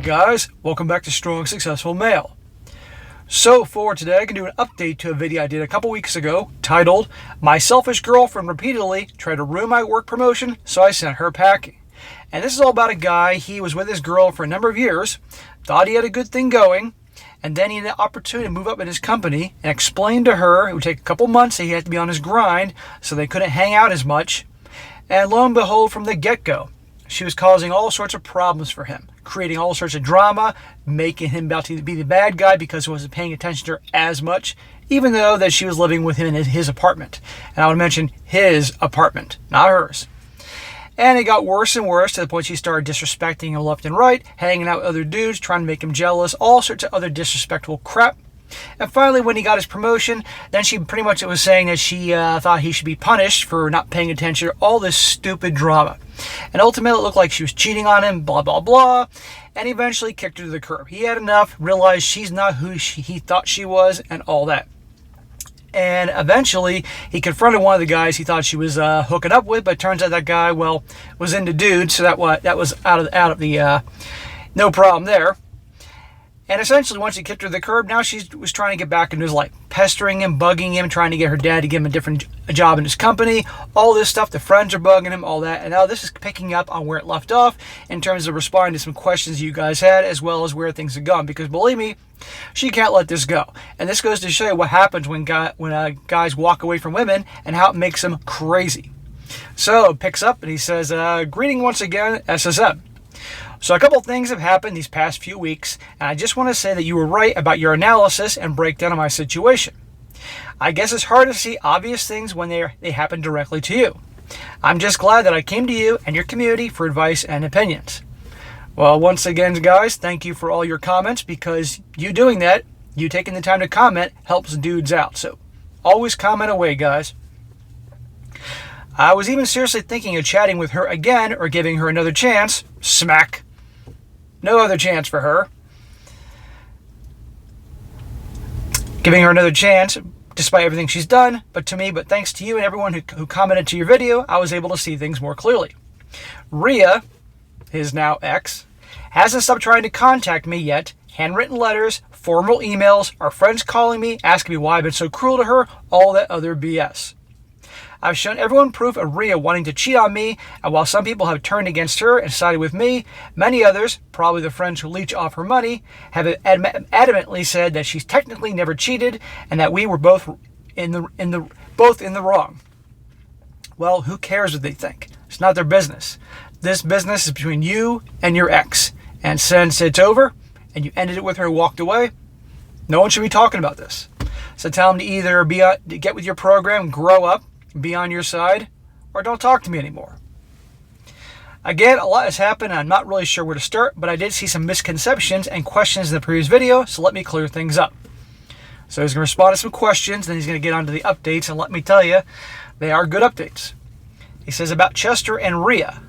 guys, welcome back to Strong Successful Male. So for today, I can do an update to a video I did a couple weeks ago titled, "My Selfish Girlfriend Repeatedly Tried to Ruin My Work Promotion, so I Sent Her Packing." And this is all about a guy. He was with his girl for a number of years, thought he had a good thing going, and then he had the opportunity to move up in his company and explained to her it would take a couple months that he had to be on his grind, so they couldn't hang out as much. And lo and behold, from the get-go, she was causing all sorts of problems for him, creating all sorts of drama, making him about to be the bad guy because he wasn't paying attention to her as much, even though that she was living with him in his apartment. And I would mention his apartment, not hers. And it got worse and worse to the point she started disrespecting him left and right, hanging out with other dudes, trying to make him jealous, all sorts of other disrespectful crap. And finally, when he got his promotion, then she pretty much was saying that she thought he should be punished for not paying attention to all this stupid drama. And ultimately, it looked like she was cheating on him, blah, blah, blah, and eventually kicked her to the curb. He had enough, realized she's not who he thought she was, and all that. And eventually, he confronted one of the guys he thought she was hooking up with, but it turns out that guy, well, was into dudes, so that was out of the no problem there. And essentially, once he kicked her to the curb, now she was trying to get back into his life, pestering him, bugging him, trying to get her dad to give him a job in his company, all this stuff. The friends are bugging him, all that. And now this is picking up on where it left off in terms of responding to some questions you guys had, as well as where things have gone. Because believe me, she can't let this go. And this goes to show you what happens when guys walk away from women and how it makes them crazy. So it picks up and he says, "Greeting once again, SSM. So a couple things have happened these past few weeks, and I just want to say that you were right about your analysis and breakdown of my situation. I guess it's hard to see obvious things when they happen directly to you. I'm just glad that I came to you and your community for advice and opinions." Well, once again, guys, thank you for all your comments, because you doing that, you taking the time to comment, helps dudes out. So always comment away, guys. I was even seriously thinking of chatting with her again or giving her another chance. Smack. No other chance for her. Giving her another chance, despite everything she's done, but thanks to you and everyone who commented to your video, I was able to see things more clearly. Rhea, his now ex, hasn't stopped trying to contact me yet. Handwritten letters, formal emails, our friends calling me, asking me why I've been so cruel to her, all that other BS. I've shown everyone proof of Rhea wanting to cheat on me, and while some people have turned against her and sided with me, many others, probably the friends who leech off her money, have adamantly said that she's technically never cheated and that we were both in the wrong. Well, who cares what they think? It's not their business. This business is between you and your ex, and since it's over and you ended it with her and walked away, no one should be talking about this. So tell them to either get with your program, grow up, be on your side, or don't talk to me anymore. Again, a lot has happened and I'm not really sure where to start, but I did see some misconceptions and questions in the previous video, so let me clear things up. So he's going to respond to some questions, then he's going to get onto the updates, and let me tell you, they are good updates. He says about Chester and Rhea.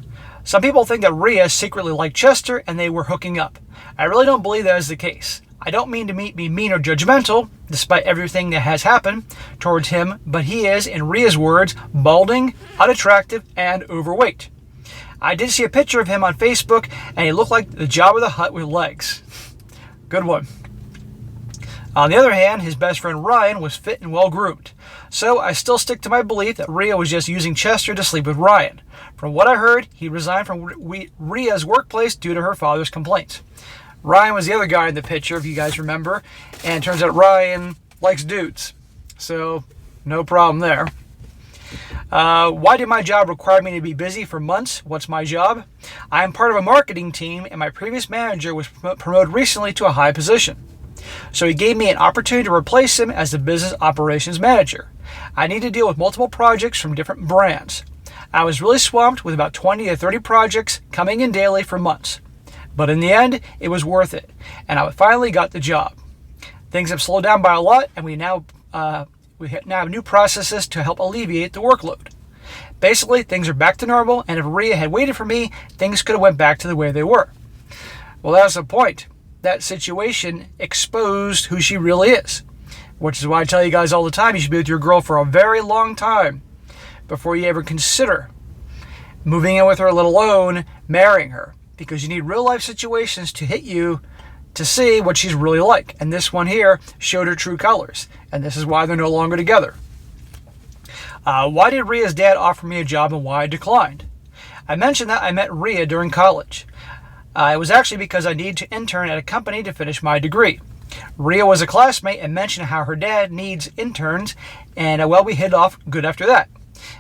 Some people think that Rhea secretly liked Chester and they were hooking up. I really don't believe that is the case. I don't mean to be mean or judgmental, despite everything that has happened towards him, but he is, in Rhea's words, balding, unattractive, and overweight. I did see a picture of him on Facebook, and he looked like the Jabba the Hutt with legs. Good one. On the other hand, his best friend Ryan was fit and well-groomed. So I still stick to my belief that Rhea was just using Chester to sleep with Ryan. From what I heard, he resigned from Rhea's workplace due to her father's complaints. Ryan was the other guy in the picture, if you guys remember, and it turns out Ryan likes dudes, so no problem there. Why did my job require me to be busy for months? What's my job? I am part of a marketing team, and my previous manager was promoted recently to a high position. So he gave me an opportunity to replace him as the business operations manager. I need to deal with multiple projects from different brands. I was really swamped with about 20 to 30 projects coming in daily for months. But in the end, it was worth it, and I finally got the job. Things have slowed down by a lot, and we now have new processes to help alleviate the workload. Basically, things are back to normal, and if Rhea had waited for me, things could have went back to the way they were. Well, that's the point. That situation exposed who she really is, which is why I tell you guys all the time, you should be with your girl for a very long time before you ever consider moving in with her, let alone marrying her. because you need real life situations to hit you to see what she's really like. And this one here showed her true colors. And this is why they're no longer together. Why did Ria's dad offer me a job and why I declined? I mentioned that I met Ria during college. It was actually because I needed to intern at a company to finish my degree. Ria was a classmate and mentioned how her dad needs interns, and well, we hit off good after that.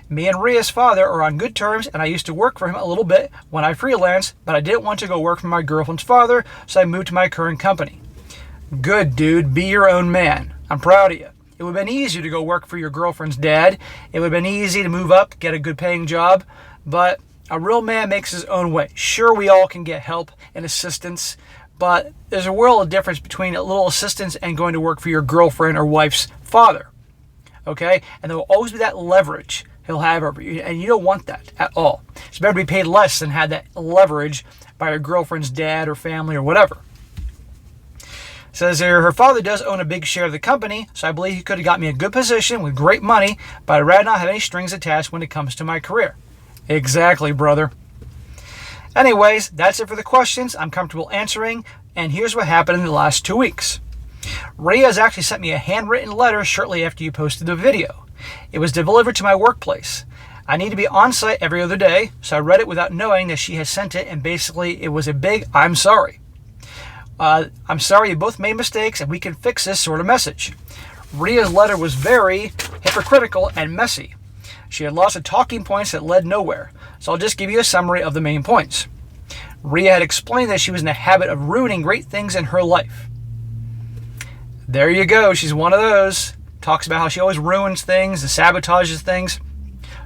Me and Ria's father are on good terms, and I used to work for him a little bit when I freelanced, but I didn't want to go work for my girlfriend's father, so I moved to my current company. Good, dude. Be your own man. I'm proud of you. It would have been easier to go work for your girlfriend's dad. It would have been easy to move up, get a good paying job, but a real man makes his own way. Sure, we all can get help and assistance, but there's a world of difference between a little assistance and going to work for your girlfriend or wife's father. Okay? And there will always be that leverage he'll have over you, and you don't want that at all. It's better to be paid less than have that leverage by your girlfriend's dad or family or whatever. It says here, her father does own a big share of the company, so I believe he could have got me a good position with great money, but I'd rather not have any strings attached when it comes to my career. Exactly, brother. Anyways, that's it for the questions I'm comfortable answering, and here's what happened in the last 2 weeks. Ria has actually sent me a handwritten letter shortly after you posted the video. It was delivered to my workplace. I need to be on site every other day, so I read it without knowing that she has sent it, and basically it was a big "I'm sorry. I'm sorry you both made mistakes and we can fix this" sort of message. Ria's letter was very hypocritical and messy. She had lots of talking points that led nowhere, so I'll just give you a summary of the main points. Ria had explained that she was in the habit of ruining great things in her life. There you go, she's one of those. Talks about how she always ruins things and sabotages things.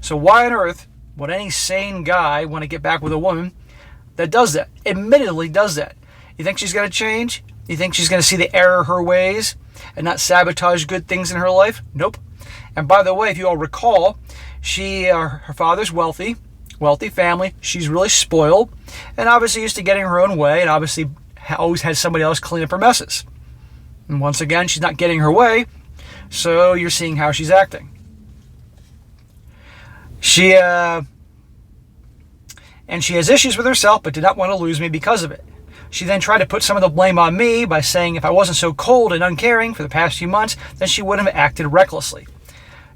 So why on earth would any sane guy want to get back with a woman that does that, admittedly does that? You think she's going to change? You think she's going to see the error of her ways and not sabotage good things in her life? Nope. And by the way, if you all recall, her father's wealthy family. She's really spoiled and obviously used to getting her own way and obviously always had somebody else clean up her messes. And once again, she's not getting her way, so you're seeing how she's acting. She has issues with herself, but did not want to lose me because of it. She then tried to put some of the blame on me by saying if I wasn't so cold and uncaring for the past few months, then she wouldn't have acted recklessly.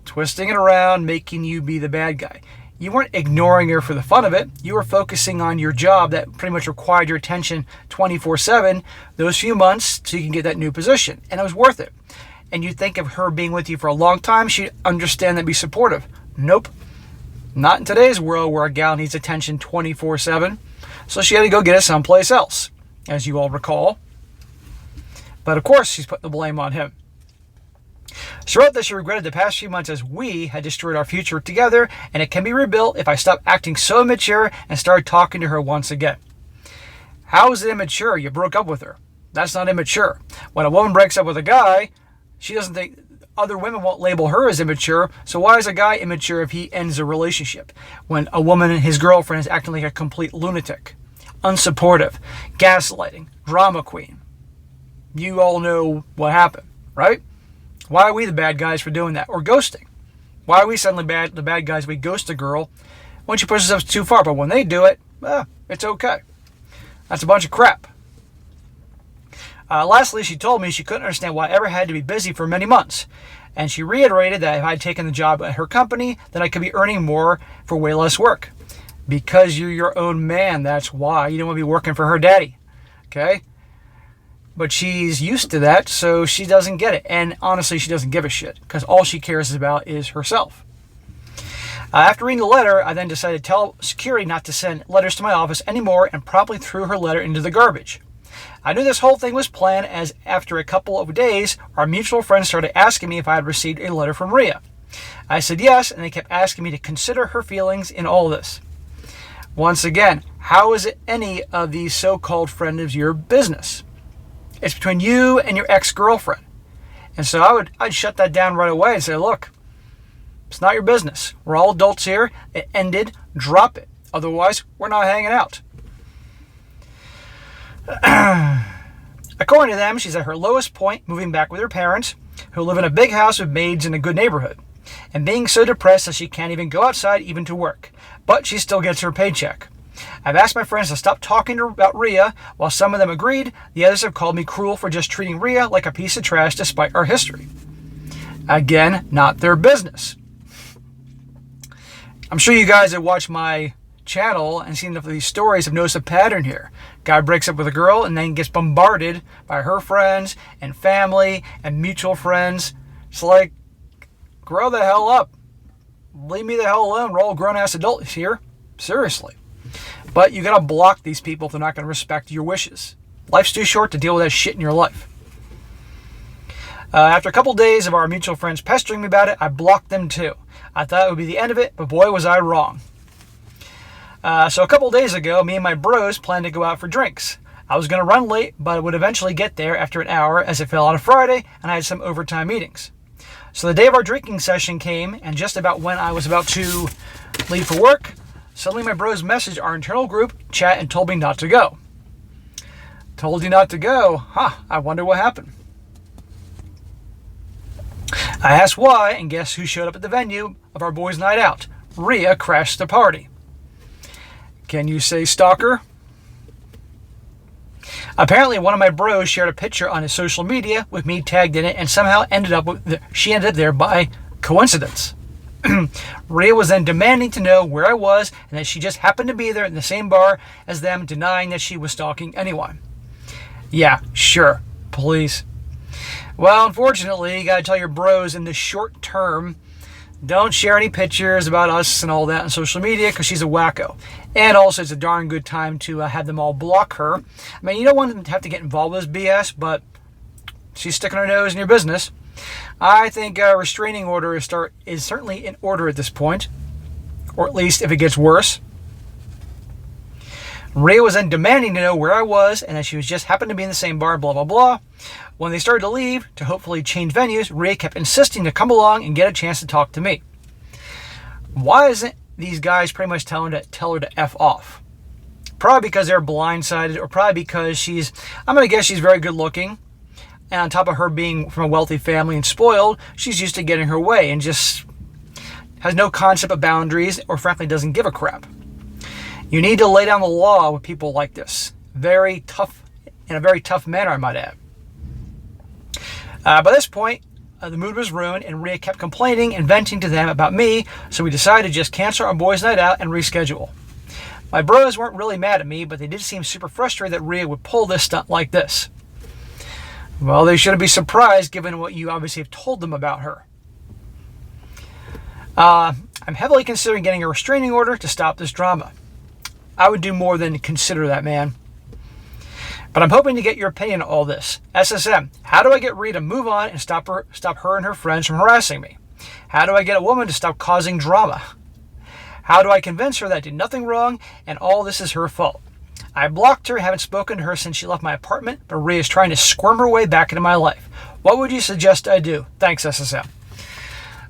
Twisting it around, making you be the bad guy. You weren't ignoring her for the fun of it. You were focusing on your job that pretty much required your attention 24/7 those few months so you can get that new position. And it was worth it. And you think of her being with you for a long time, she'd understand and be supportive. Nope. Not in today's world where a gal needs attention 24/7. So she had to go get it someplace else, as you all recall. But of course, she's putting the blame on him. She wrote that she regretted the past few months as we had destroyed our future together, and it can be rebuilt if I stop acting so immature and start talking to her once again. How is it immature? You broke up with her. That's not immature. When a woman breaks up with a guy, she doesn't think other women won't label her as immature, so why is a guy immature if he ends a relationship? When a woman and his girlfriend is acting like a complete lunatic, unsupportive, gaslighting, drama queen. You all know what happened, right? Why are we the bad guys for doing that? Or ghosting. Why are we suddenly the bad guys? We ghost a girl when she pushes us too far, but when they do it, it's okay. That's a bunch of crap. Lastly, she told me she couldn't understand why I ever had to be busy for many months. And she reiterated that if I had taken the job at her company, then I could be earning more for way less work. Because you're your own man, that's why. You don't want to be working for her daddy. Okay? But she's used to that, so she doesn't get it. And honestly, she doesn't give a shit, because all she cares about is herself. After reading the letter, I then decided to tell security not to send letters to my office anymore and promptly threw her letter into the garbage. I knew this whole thing was planned, as after a couple of days, our mutual friends started asking me if I had received a letter from Ria. I said yes, and they kept asking me to consider her feelings in all this. Once again, how is it any of these so-called friends of your business? It's between you and your ex-girlfriend. And so I'd shut that down right away and say, look, it's not your business. We're all adults here. It ended. Drop it. Otherwise, we're not hanging out. According to them, she's at her lowest point, moving back with her parents, who live in a big house with maids in a good neighborhood, and being so depressed that she can't even go outside even to work. But she still gets her paycheck. I've asked my friends to stop talking about Rhea. While some of them agreed, the others have called me cruel for just treating Rhea like a piece of trash despite our history. Again, not their business. I'm sure you guys have watched my channel and seen enough of these stories have noticed a pattern here. Guy breaks up with a girl and then gets bombarded by her friends and family and mutual friends. It's like, grow the hell up. Leave me the hell alone. We're all grown-ass adults here. Seriously. But you gotta block these people if they're not gonna respect your wishes. Life's too short to deal with that shit in your life. After a couple days of our mutual friends pestering me about it, I blocked them too. I thought it would be the end of it, but boy was I wrong. So a couple days ago, me and my bros planned to go out for drinks. I was going to run late, but I would eventually get there after an hour as it fell on a Friday and I had some overtime meetings. So the day of our drinking session came, and just about when I was about to leave for work, suddenly my bros messaged our internal group chat and told me not to go. Told you not to go? Huh, I wonder what happened. I asked why, and guess who showed up at the venue of our boys' night out? Rhea crashed the party. Can you say stalker? Apparently, one of my bros shared a picture on his social media with me tagged in it, and somehow she ended up there by coincidence. Rhea was then demanding to know where I was and that she just happened to be there in the same bar as them, denying that she was stalking anyone. Yeah, sure, please. Well, unfortunately, you gotta tell your bros in the short term, don't share any pictures about us and all that on social media because she's a wacko. And also, it's a darn good time to have them all block her. I mean, you don't want them to have to get involved with this BS, but she's sticking her nose in your business. I think a restraining order is certainly in order at this point, or at least if it gets worse. Rhea was then demanding to know where I was and that she was just happened to be in the same bar, blah, blah, blah. When they started to leave to hopefully change venues, Rhea kept insisting to come along and get a chance to talk to me. Why isn't these guys pretty much tell her to F off? Probably because they're blindsided, or probably because I'm going to guess she's very good looking. And on top of her being from a wealthy family and spoiled, she's used to getting her way and just has no concept of boundaries, or frankly doesn't give a crap. You need to lay down the law with people like this. Very tough, in a very tough manner, I might add. By this point, the mood was ruined, and Rhea kept complaining and venting to them about me, so we decided to just cancel our boys' night out and reschedule. My bros weren't really mad at me, but they did seem super frustrated that Rhea would pull this stunt like this. Well, they shouldn't be surprised given what you obviously have told them about her. I'm heavily considering getting a restraining order to stop this drama. I would do more than consider that, man. But I'm hoping to get your opinion on all this. SSM, how do I get Rhea to move on and stop her and her friends from harassing me? How do I get a woman to stop causing drama? How do I convince her that I did nothing wrong and all this is her fault? I blocked her, haven't spoken to her since she left my apartment, but Rhea is trying to squirm her way back into my life. What would you suggest I do? Thanks, SSM.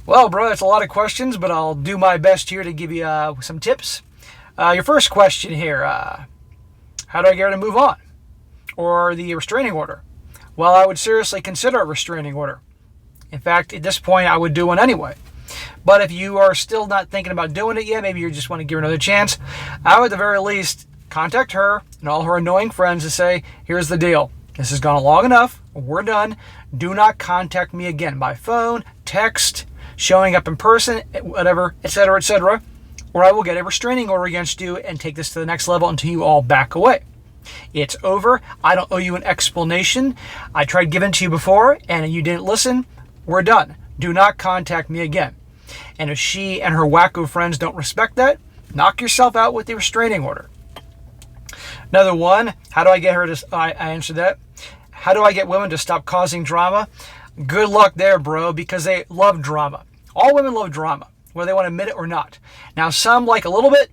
Well, bro, that's a lot of questions, but I'll do my best here to give you some tips. Your first question here, how do I get her to move on? Or the restraining order? Well, I would seriously consider a restraining order. In fact, at this point, I would do one anyway. But if you are still not thinking about doing it yet, maybe you just want to give her another chance, I would at the very least contact her and all her annoying friends and say, here's the deal. This has gone long enough. We're done. Do not contact me again by phone, text, showing up in person, whatever, etc., or I will get a restraining order against you and take this to the next level until you all back away. It's over. I don't owe you an explanation. I tried giving it to you before and you didn't listen. We're done. Do not contact me again. And if she and her wacko friends don't respect that, knock yourself out with the restraining order. Another one, how do I get her to, I answered that. How do I get women to stop causing drama? Good luck there, bro, because they love drama. All women love drama, whether they want to admit it or not. Now, some like a little bit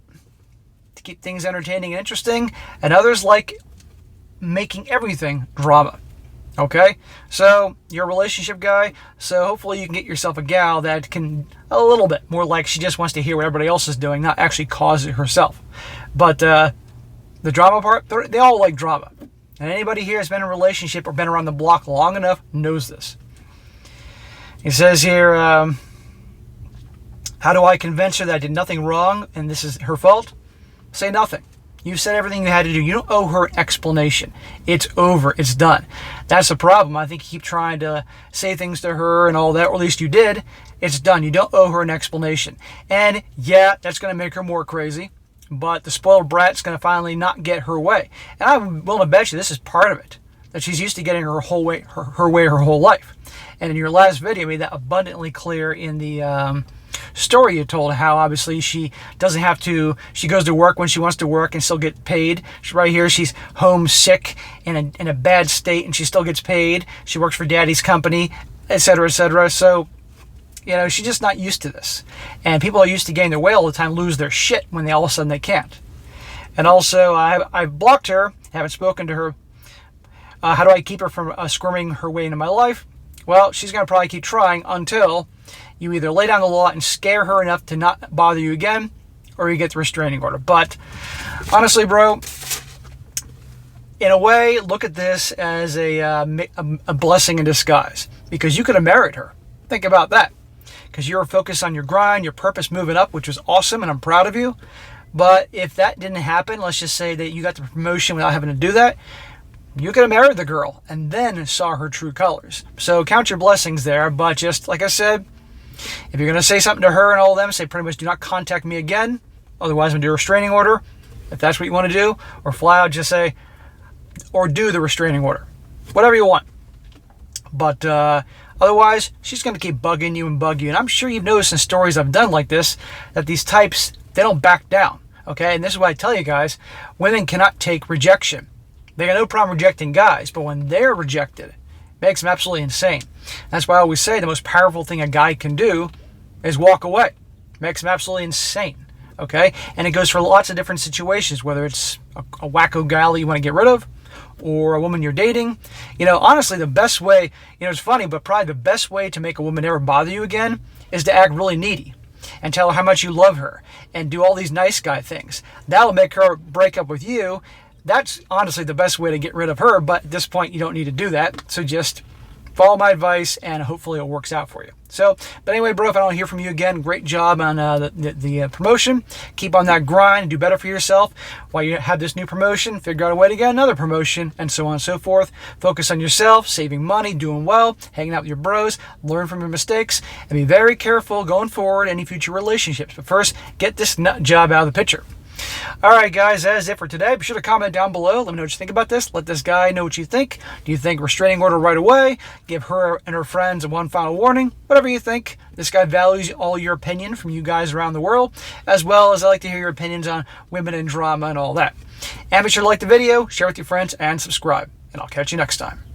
to keep things entertaining and interesting, and others like making everything drama. Okay? So, you're a relationship guy, so hopefully you can get yourself a gal that can, a little bit, more like she just wants to hear what everybody else is doing, not actually cause it herself. But the drama part, they all like drama. And anybody here has been in a relationship or been around the block long enough knows this. He says here, how do I convince her that I did nothing wrong and this is her fault? Say nothing. You said everything you had to do. You don't owe her an explanation. It's over. It's done. That's the problem. I think you keep trying to say things to her and all that, or at least you did. It's done. You don't owe her an explanation. And yeah, that's going to make her more crazy, but the spoiled brat's going to finally not get her way. And I'm willing to bet you this is part of it, that she's used to getting her way her whole life. And in your last video, you made that abundantly clear in the story you told, how obviously she doesn't have to, she goes to work when she wants to work and still get paid. Right here, she's homesick in a bad state and she still gets paid. She works for daddy's company, etc., etc. So, you know, she's just not used to this. And people are used to getting their way all the time lose their shit when they all of a sudden they can't. And also, I've blocked her, haven't spoken to her. How do I keep her from squirming her way into my life? Well, she's going to probably keep trying until you either lay down the law and scare her enough to not bother you again, or you get the restraining order. But honestly, bro, in a way, look at this as a blessing in disguise, because you could have married her. Think about that, because you were focused on your grind, your purpose moving up, which was awesome, and I'm proud of you. But if that didn't happen, let's just say that you got the promotion without having to do that, you could have married the girl and then saw her true colors. So count your blessings there. But just like I said, if you're going to say something to her and all of them, say pretty much do not contact me again. Otherwise, I'm going to do a restraining order, if that's what you want to do. Or flat out just say, or do the restraining order. Whatever you want. But otherwise, she's going to keep bugging you and bug you. And I'm sure you've noticed in stories I've done like this, that these types, they don't back down. Okay? And this is why I tell you guys, women cannot take rejection. They got no problem rejecting guys, but when they're rejected, it makes them absolutely insane. That's why I always say the most powerful thing a guy can do is walk away. It makes them absolutely insane. Okay? And it goes for lots of different situations, whether it's a wacko gal that you want to get rid of, or a woman you're dating. You know, honestly, the best way, you know, it's funny, but probably the best way to make a woman never bother you again is to act really needy and tell her how much you love her and do all these nice guy things. That'll make her break up with you. That's honestly the best way to get rid of her, but at this point, you don't need to do that. So just follow my advice, and hopefully it works out for you. So, but anyway, bro, if I don't hear from you again, great job on the promotion. Keep on that grind and do better for yourself. While you have this new promotion, figure out a way to get another promotion, and so on and so forth. Focus on yourself, saving money, doing well, hanging out with your bros, learn from your mistakes, and be very careful going forward in any future relationships. But first, get this nut job out of the picture. Alright guys, that is it for today. Be sure to comment down below. Let me know what you think about this. Let this guy know what you think. Do you think restraining order right away? Give her and her friends one final warning. Whatever you think. This guy values all your opinion from you guys around the world, as well as I like to hear your opinions on women and drama and all that. And be sure to like the video, share with your friends, and subscribe. And I'll catch you next time.